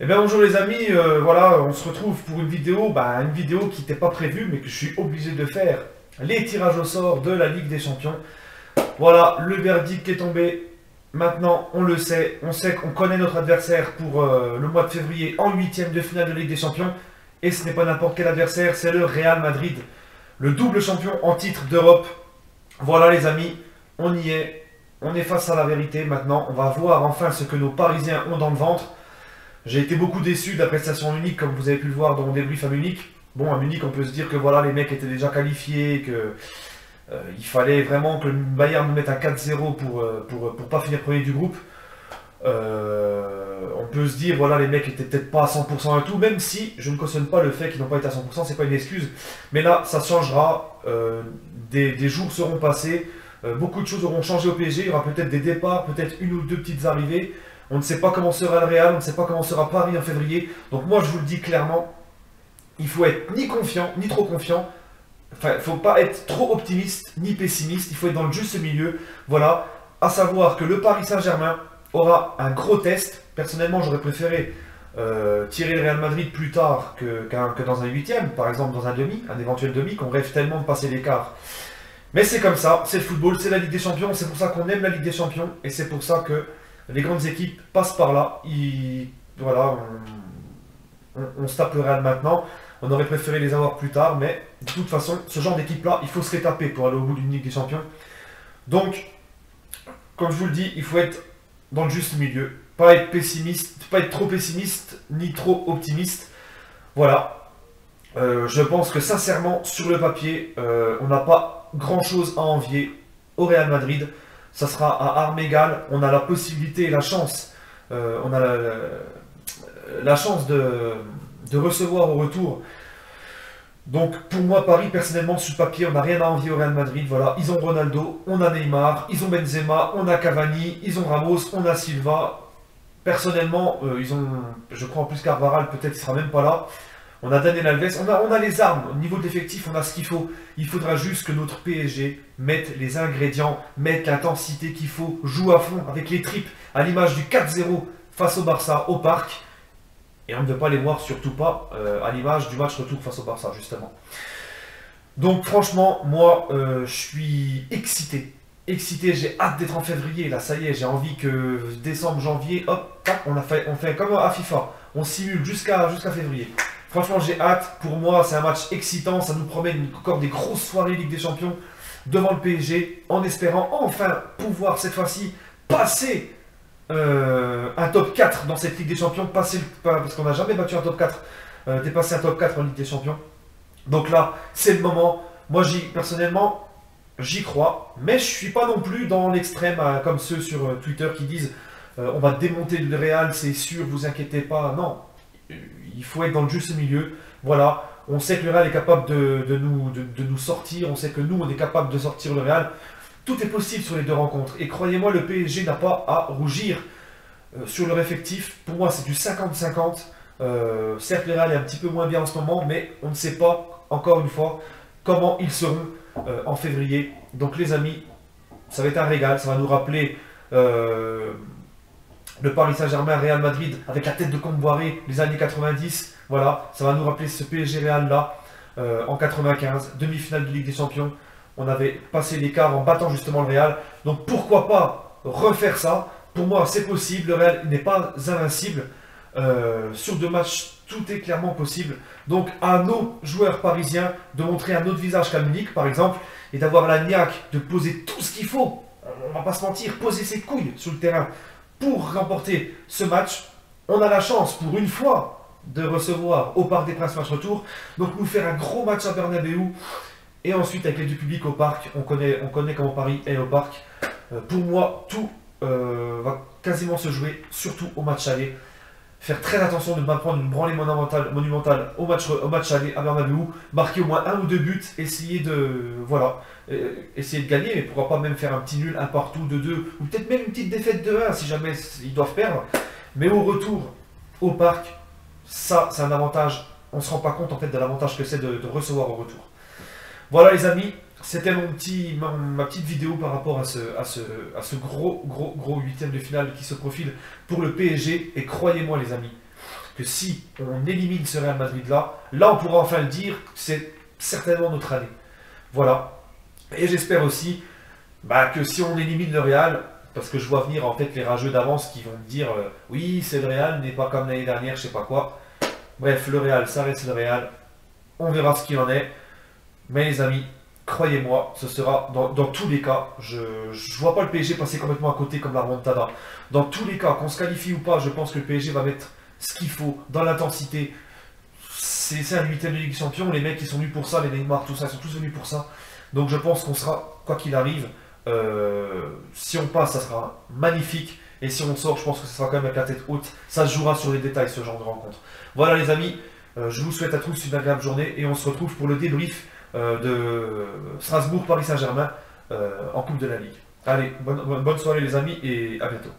Eh bien bonjour les amis, voilà, on se retrouve pour une vidéo qui n'était pas prévue mais que je suis obligé de faire. Les tirages au sort de la Ligue des Champions. Voilà, le verdict est tombé. Maintenant, on sait qu'on connaît notre adversaire pour le mois de février en huitième de finale de Ligue des Champions. Et ce n'est pas n'importe quel adversaire, c'est le Real Madrid, le double champion en titre d'Europe. Voilà les amis, on y est, on est face à la vérité maintenant. On va voir enfin ce que nos Parisiens ont dans le ventre. J'ai été beaucoup déçu de la prestation à Munich, comme vous avez pu le voir dans mon débrief à Munich. Bon, à Munich, on peut se dire que voilà, les mecs étaient déjà qualifiés, que il fallait vraiment que le Bayern nous mette à 4-0 pour pas finir premier du groupe. On peut se dire, voilà, les mecs étaient peut-être pas à 100% et tout, même si je ne cautionne pas le fait qu'ils n'ont pas été à 100%, c'est pas une excuse. Mais là, ça changera. Des jours seront passés, beaucoup de choses auront changé au PSG. Il y aura peut-être des départs, peut-être une ou deux petites arrivées. On ne sait pas comment sera le Real, on ne sait pas comment sera Paris en février. Donc moi, je vous le dis clairement, il faut être ni confiant, ni trop confiant. Enfin, il ne faut pas être trop optimiste, ni pessimiste. Il faut être dans le juste milieu. Voilà. À savoir que le Paris Saint-Germain aura un gros test. Personnellement, j'aurais préféré tirer le Real Madrid plus tard que dans un huitième. Par exemple, dans un demi, un éventuel demi, qu'on rêve tellement de passer l'écart. Mais c'est comme ça, c'est le football, c'est la Ligue des Champions. C'est pour ça qu'on aime la Ligue des Champions. Et c'est pour ça que les grandes équipes passent par là. Voilà, on se tape le Real maintenant. On aurait préféré les avoir plus tard, mais de toute façon, ce genre d'équipe-là, il faut se les taper pour aller au bout d'une Ligue des Champions. Donc, comme je vous le dis, il faut être dans le juste milieu. Pas être pessimiste, pas être trop pessimiste, ni trop optimiste. Voilà. Je pense que sincèrement, sur le papier, on n'a pas grand-chose à envier au Real Madrid. Ça sera à armes égales. On a la possibilité et la chance. On a la chance de recevoir au retour. Donc pour moi, Paris, personnellement, sur le papier, on n'a rien à envier au Real Madrid. Voilà, ils ont Ronaldo, on a Neymar, ils ont Benzema, on a Cavani, ils ont Ramos, on a Silva. Personnellement, ils ont, je crois en plus Carvajal, peut-être il sera même pas là. On a Daniel Alves, on a les armes. Au niveau de l'effectif, on a ce qu'il faut. Il faudra juste que notre PSG mette les ingrédients, mette l'intensité qu'il faut, joue à fond avec les tripes, à l'image du 4-0 face au Barça au Parc. Et on ne veut pas les voir, surtout pas à l'image du match retour face au Barça, justement. Donc franchement, moi, je suis excité. Excité, j'ai hâte d'être en février. Là, ça y est, j'ai envie que décembre, janvier, hop, on fait comme à FIFA. On simule jusqu'à février. Franchement, j'ai hâte. Pour moi, c'est un match excitant. Ça nous promet encore des grosses soirées Ligue des Champions devant le PSG, en espérant enfin pouvoir cette fois-ci passer un top 4 dans cette Ligue des Champions, parce qu'on n'a jamais battu un top 4, dépasser un top 4 en Ligue des Champions. Donc là, c'est le moment. Moi, personnellement, j'y crois, mais je suis pas non plus dans l'extrême, comme ceux sur Twitter qui disent on va démonter le Real, c'est sûr, vous inquiétez pas. Non, il faut être dans le juste milieu. Voilà, on sait que le Real est capable de nous sortir, on sait que nous, on est capable de sortir le Real. Tout est possible sur les deux rencontres. Et croyez-moi, le PSG n'a pas à rougir sur leur effectif. Pour moi, c'est du 50-50. Certes, le Real est un petit peu moins bien en ce moment, mais on ne sait pas, encore une fois, comment ils seront en février. Donc les amis, ça va être un régal. Ça va nous rappeler le Paris Saint-Germain, Real Madrid, avec la tête de Comboiré, les années 90. Voilà, ça va nous rappeler ce PSG Real là, en 95, demi-finale de Ligue des Champions. On avait passé l'écart en battant justement le Real. Donc pourquoi pas refaire ça? Pour moi, c'est possible. Le Real n'est pas invincible. Sur deux matchs, tout est clairement possible. Donc à nos joueurs parisiens de montrer un autre visage qu'à Munich, par exemple, et d'avoir la niaque de poser tout ce qu'il faut. On va pas se mentir, poser ses couilles sur le terrain pour remporter ce match. On a la chance, pour une fois, de recevoir au Parc des Princes match retour. Donc nous faire un gros match à Bernabeu. Et ensuite, avec l'aide du public au parc, on connaît comment Paris est au parc. Pour moi, tout va quasiment se jouer, surtout au match aller. Faire très attention de ne pas prendre une branlée monumentale au match aller à Bernabeu. Marquer au moins un ou deux buts, essayer de gagner, mais pourquoi pas même faire un petit nul, un partout, 2-2, ou peut-être même une petite défaite de 1 si jamais ils doivent perdre. Mais au retour, au parc, ça, c'est un avantage. On ne se rend pas compte en fait de l'avantage que c'est de recevoir au retour. Voilà les amis, c'était ma petite vidéo par rapport à ce gros huitième de finale qui se profile pour le PSG. Et croyez-moi les amis, que si on élimine ce Real Madrid-là, là on pourra enfin le dire, c'est certainement notre année. Voilà. Et j'espère aussi que si on élimine le Real, parce que je vois venir en fait les rageux d'avance qui vont me dire oui, c'est le Real, n'est pas comme l'année dernière, je sais pas quoi. Bref, le Real, ça reste le Real. On verra ce qu'il en est. Mais les amis, croyez-moi, ce sera dans tous les cas. Je ne vois pas le PSG passer complètement à côté comme la remontada. Dans tous les cas, qu'on se qualifie ou pas, je pense que le PSG va mettre ce qu'il faut dans l'intensité. C'est un huitième de Ligue des Champions. Les mecs, ils sont venus pour ça. Les Neymar, tout ça, ils sont tous venus pour ça. Donc je pense qu'on sera, quoi qu'il arrive, si on passe, ça sera magnifique. Et si on sort, je pense que ce sera quand même avec la tête haute. Ça se jouera sur les détails, ce genre de rencontre. Voilà les amis, je vous souhaite à tous une agréable journée et on se retrouve pour le débrief de Strasbourg-Paris Saint-Germain en Coupe de la Ligue. Allez, bonne soirée les amis et à bientôt.